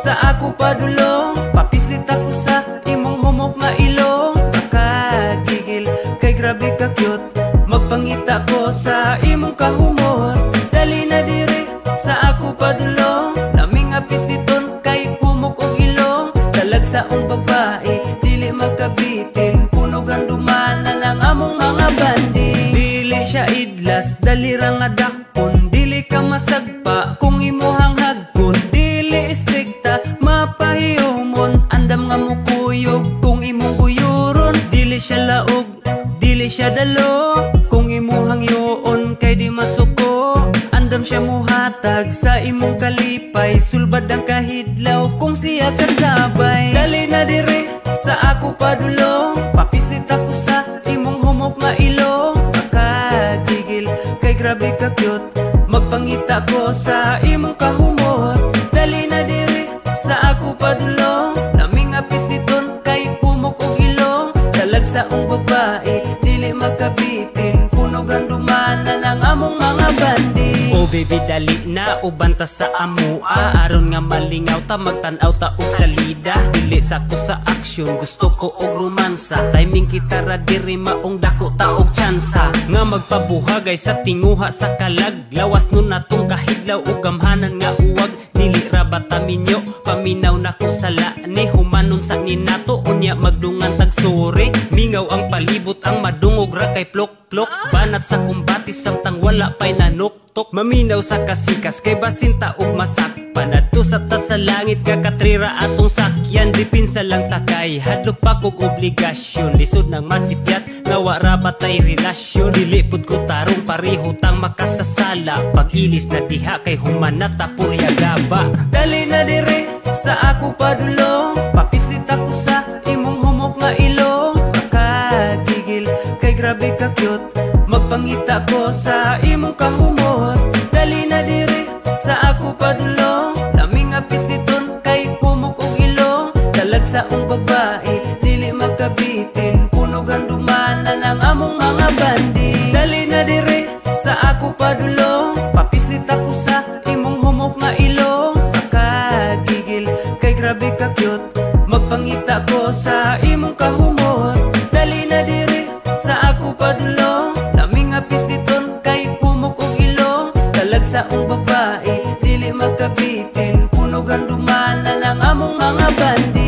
sa ako padulong, papislit ako sa imong humok nga ilong. Makagigil kay grabe ka cute, magpangita ko sa imong kahumot. Dali na dire sa ako padulong, naming apisliton kay humok og ilong. Dalag sa ong babae, dili magkabitin, punog ang dumanan ang among mga banding. Dili siya idlas, dali ra nga dakpon, dili ka masagpa kung imuhang hagkon. Dili istrikta, mapahiyomon, andam nga mukuyog kung imong kuyuron. Dili siya laog, dili siya dalo, kung imuhang yoon kay di masuko. Andam siya muhatag sa imong kalipay, sulbad ang kahidlaw kung siya kasabay. Dali na dire sa ako padulong, papislit ako sa imong humok nga ilong. Makagigil kay grabe ka cute, magpangita ko sa imong kahumot. Dali na dire sa ako padulong, naming apisliton kay humok og ilong. Dalag sa ong babae, dili magkabitin, punog ang dumanan ang among mga banding. Oh baby dali na, ubanta sa amua, aron nga malingaw ta, magtanaw ta og salida. Dili sa ko sa aksyon, gusto ko og romansa, timing kita ra diri maong dako ta og tsansa. Nga magpabuhagay sa tinguha sa kalag, lawas nun natong kahidlaw ug gamhanan nga uwag. Dili ra bataminyo, paminaw na ko sa laani, humanon sa ninato unya magdungan tag sore. Mingaw ang palibot, ang madungog ra kay plok-plok, banat sa kumbati samtang wala pay nanuktok. Maminaw sa kasikas kay basinta ug masakpan, adto sa ta sa langit kakatrira atong sakyan. Dipinsa lang takay, hadlok pa kog obligasyon, lisod nang masipyat nga wara batay relasyon. Dili pud ko tarong pareho tang makasasala, pag-ilis na diha kay humanat ta purya gaba. Dali na dire sa ako padulong, papislit ako sa imong humok nga ilong. Makagigil kay grabe ka cute, magpangita ko sa imong kahumot. Dali na dire sa ako padulong, naming apisliton kay humok og ilong. Dalag sa ong babae, dili magkabitin, punog ang dumanan ang among mga banding. Dali na dire sa ako padulong, papislit ako sa imong humok nga ilong. Makagigil kay grabe ka cute, magpangita ko sa imong kahumot. Dali na dire sa ako padulong, naming apisliton kay humok og ilong. Dalag sa ong babae, dili magkabitin, punog ang dumanan ang among mga banding.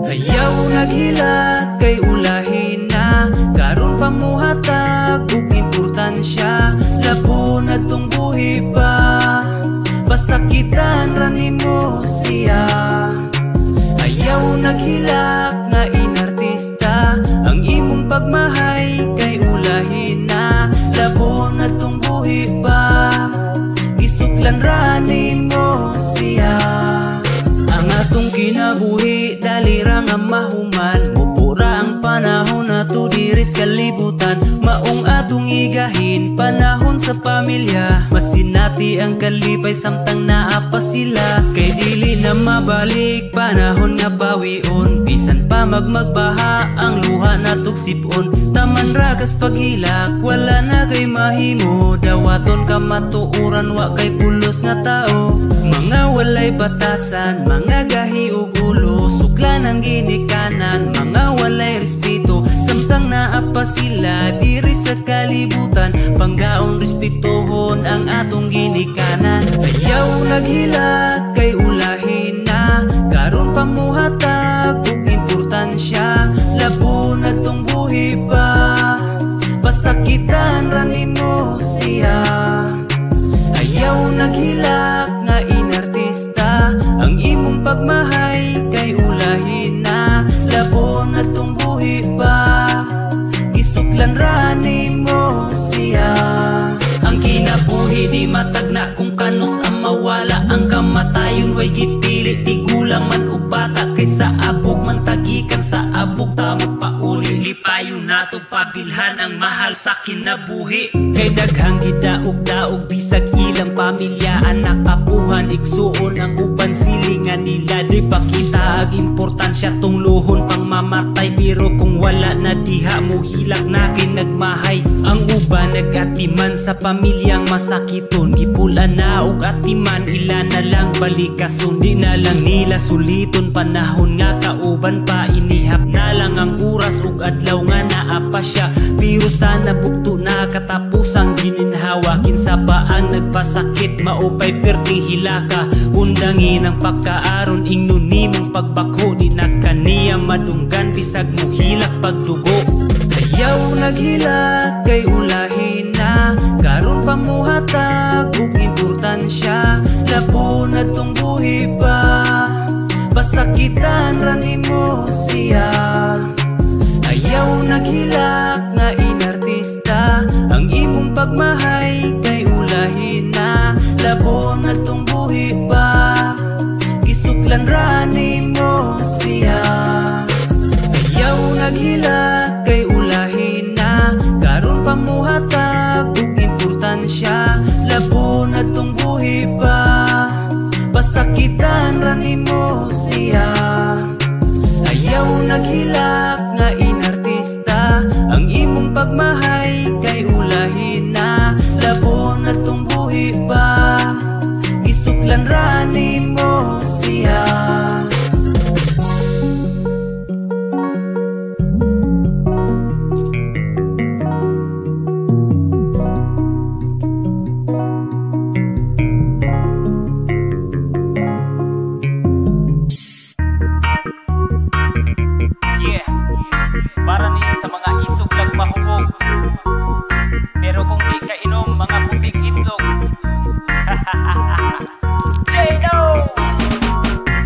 Ayaw naghila kay ulahin na, karon pamuhatag ug importansya. Labo na tong buhi pa, pasakitan ra nimo siya. Ayaw naghilak nga inartista, ang imong pagmahay kay ulahin na. Labo na tong buhi pa, isuklan ra nimo siya. Ang atong kinabuhi dali ra nga mahuman, mupura ang panahon nato diris kalibutan. Maong atong igahin panahon sa pamilya, masinati ang kalipay samtang naa pa sila. Kay dili na mabalik panahon nga bawion, bisan pa magbaha ang luha natong sipon. Taman ragas paghilak, wala na kay mahimo, dawaton ka matuuran wa kay pulos nga tao. Mga walay batasan, mga gahi ug ulo, suklan ang ginikanan, mga walay respeto. Samtang naa pa sila diri sa kalibutan, panggaon respetuhon ang atong ginikanan. Ayaw naghila kay ulahin na, karon pamuhatag ug importansya. Labo na tong buhi pa, pasakitan ra nimo siya. Ayaw naghilak nga inartista, ang imong pagmahay kay ulahin na. Labo na tong buhi pa, isuklan ra nimo siya. Ang kinabuhi di matagna kung kanus ang mawala. Ang kamatayon way gipili, tigulang man o bata, kaysa abog man tagikan sa abog ta magpa lipayo nato pabilhan ang mahal sa kinabuhi. Kay daghang gidaog-daog bisag ilang pamilya, anak apuhan igsuon ang uban silingan nila. Di pakita ag importansya tong luhon pang mamatay, pero kung wala na diha mo hilak na kay nagmahay. Ang uban nagatiman sa pamilyang masakiton, gipula na og atiman ila na lang balikason. Di na lang nila suliton panahon nga kauban pa, inihap na lang ang oras ug adlaw nga naapa siya. Pero sana bugto na katapusang gininhawa, kinsa ba ang nagpasakit maupay perting hilaka. Undangin ang pagkaaron ingnon nimong pagbako, di na kaniya madunggan bisag mo hilak pagdugo. Ayaw naghilak kay ulahin na, karon pa mo hatag ug importansya. Labo na tong buhi pa, pasakitan ra nimo siya. Ayaw naghilak nga inartista, ang imong pagmahay kay ulahin na. Labo na tong buhi pa, isuklan ra nimo siya. Ayaw naghilak kay ulahin na, karon pa mo hatag ug importansya. Labo na tong buhi pa, pasakitan ra nimo siya. Ayaw naghilak nga inartista, ang imong pagmahay kay ulahin na. Labo na tong buhi pa, isuklan ra nimo siya. Para ni sa mga isog lag mahubog, pero kung di ka inom mga putik itlog. J-No!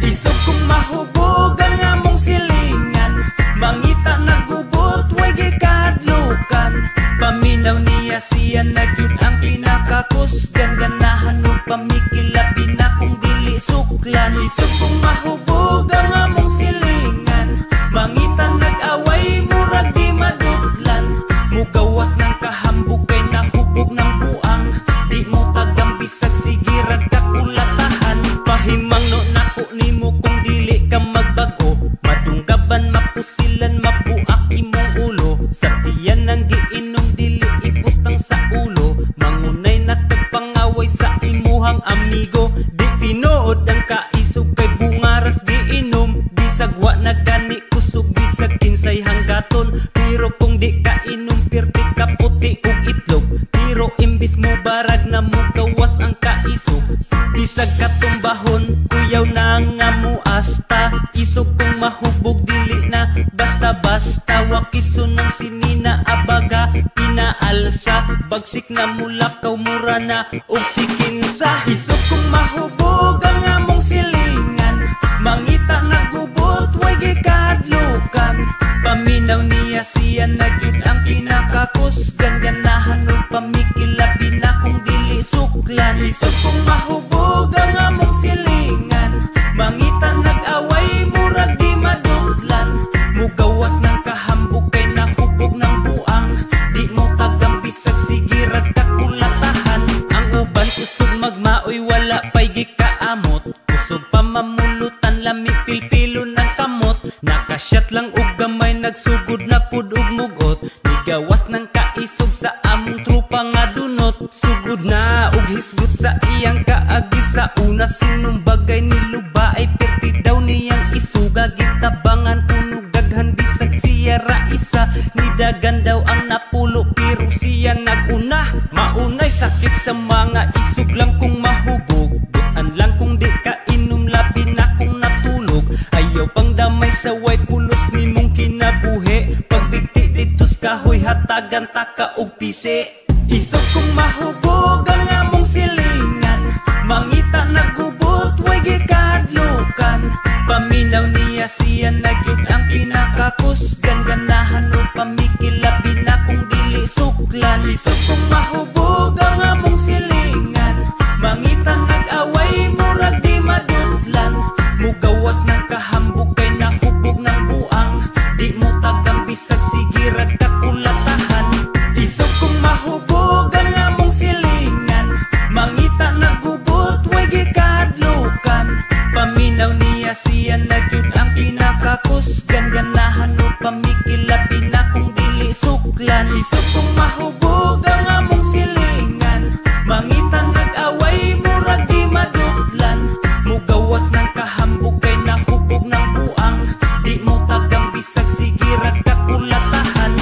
Isog kung mahubog ang among silingan, mangita nagubot way gikadlukan. Paminaw niya siya nagyud ang pinakakusgan, ganahan ug pamikilabi na kung dili suklan. Isog kung mahubog ang among silingan, mangita nag-away murag di madutlan. Mugawas ng kahambog kay nahubog ng buang, di mo tagang bisag sige ragkakulatahan. Pahimang no nako nimo kung dili ka magbago, madunggaban mapusilan mabuak imong ulo. Sa tiyan ng giinom dili ibutang sa ulo, mangunay nagpangaway sa imuhang amigo. Di tinuod ang kaisog kay bungaras giinom, bisag wa na gani kusog bisag kinsay hanggaton. Pero kung di ka inom pirti ka puti ug itlog, pero imbis mo barag na mo gawas ang kaisog. Bisag katumbahon kuyaw na nga mo asta, isog kung mahubog dili na basta-basta. Wakiso ng sinina abaga pinaalsa, bagsik na mulakaw mura na og sikinsa. Isog kung mahubog ang among silingan, mangita nagubot way gikadlukan. Paminaw niya siya nagyud ang pinakakusgan, ganahan ug pamikilabi na kung dili suklan. Isog kung mahubog ang among silingan, mangita nag-away murag di madutlan. Mugawas ng kahambog kay nahubog ng buang, di mo tagang bisag sige ragkakulatahan. Ang uban kusog magmaoy wala pay gikaamot, kusog pa mamulutan lami pilpilo ng kamot. Nakasyat lang og gamay nagsugod na pud og mugot, nigawas ng kaisog sa among trupa nga dunot. Sugod na og hisgot sa iyang kaagi sa una, sinong bagay niluba ay perti daw niyang isuga. Gitabangan punog daghan bisag siya ra isa, nidagan daw ang napulo pero siya naguna. Maunay sakit sa mga isog lang kung mahubog, duan lang kung di ka inom labi na kung natulog. Ayaw pang damay sa way pulos ni mong kinabuhi, pagbigti ditos kahoy hatagan taka og pisi. Isog kung mahubog ang among silingan, mangita nagubot way gikadlukan. Paminaw niya siya nagyud ang pinakakusgan, ganahan ug pamikilabi na kung dili suklan. Isog kung mahubog ang among silingan, mangita nag-away murag di madutlan. Mugawas ng kahambog kay nahubog ng buang, di mo tagang bisag sige makakusgan, ganahan o pamikilabi na kung dili suklan. Isok kong mahubog ang among silingan, mangitan nag-away murag di madutlan. Mugawas ng kahambog kay nahubog ng buang, di mo tagang bisag sige ragkakulatahan.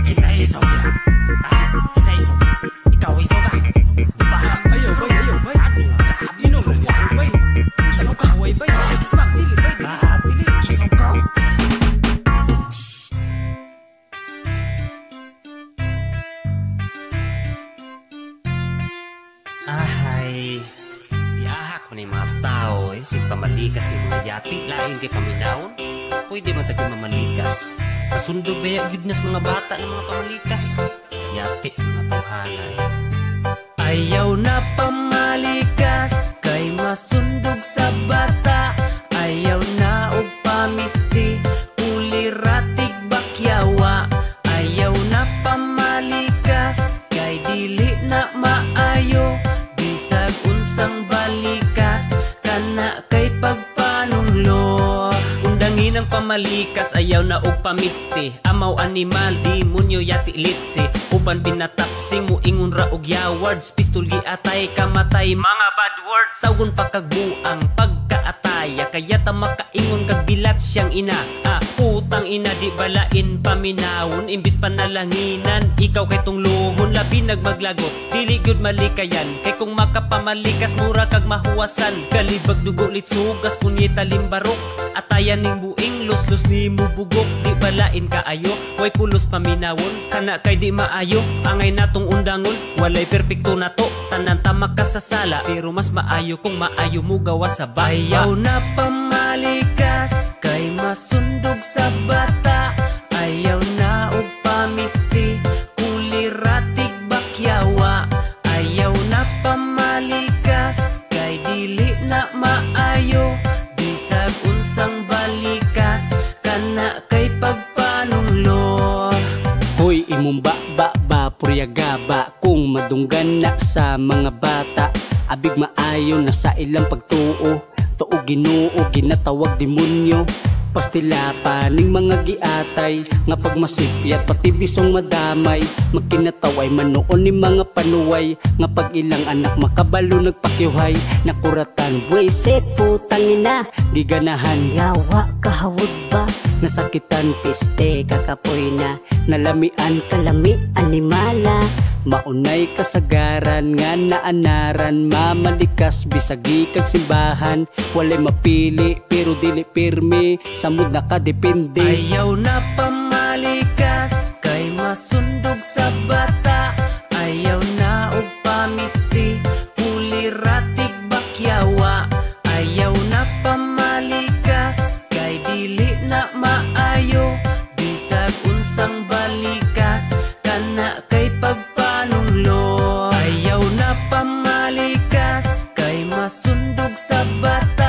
Isa-isog ka. Isa-isog. Ikaw isog ka. Ayaw bay, ayaw bay. Inom mo ako bay. Isog ka, way bay. Ismag, dili bay. Dili, isog ka. Ahay, diahak mo na yung mga tao si pamalikas ni mga yati, laing kay paminahon. Pwede man tayo mamalikas. Kasundog ba yung goodness mga bata ng mga pamalikas? Yati, mga tawhanay. Ayaw na pamalikas, kay masundog sa bata. Ayaw na og pamisti, kuliratig bakyawa. Ayaw na pamalikas, kay dili na maayo. Bisag unsang balikas, kana kay pagpanunglo. Undangin ang pamalikas, ayaw na og pamisti. Amaw animal, demonyo yati litsi. Uban pinatapsing mo ingon ra og yawards. Pistol giatay kamatay, mga bad words. Tawgon pa kagbuang pagkaataya, kaya ta makaingon kag bilat siyang ina. Putang ina di balain paminawon, imbis panalanginan ikaw kay tunglohon. Labi nagmaglagot, dili gyud malikayan, kay kung makapamalikas mura kag mahuwasan. Kalibag dugo litsugas punyeta limbarok, atayan ning buing los ni mo bugok. Di balain kaayo, way pulos paminawon, kana kay di maayo. Angay natong undangon, walay perpekto na to, tanan ta makasasala. Pero mas maayo kung maayo mo gawa sa bata. Ayaw na pamalikas, kay masundog sa bata. Ayaw na og pamisti, kuliratig bakyawa. Ayaw na pamalikas, kay dili na maayo. Bisag unsang balikas, kana kay pagpanunglo. Hoy imong ba puryaga ba kung madunggan na sa mga bata. Abig maayo na sa ilang pagtuo, tuo Ginoo ginatawag demonyo. Pastila pa ning mga giatay, nga pagmasipyat pati bisong madamay. Magkinataway manoon ni mga panuway, nga pag ilang anak makabalo nagpakyuhay. Nakuratan buwisit putang ina, giganahan yawa kahawod ba. Nasakitan piste kakapoy na, nalamian kalami animala. Maunay kasagaran nga naanaran, mamalikas bisagi kag simbahan. Walay mapili pero dili pirmi, samud nakadepende. Ayaw na pamalikas, kay masundog sa bata. Ayaw na og pamisti, kuliratig bakyawa. Ayaw na pamalikas, kay dili na maayo. Bisag unsang balikas, kana kay pagpanunglo. Ayaw na pamalikas, kay masundog sa bata.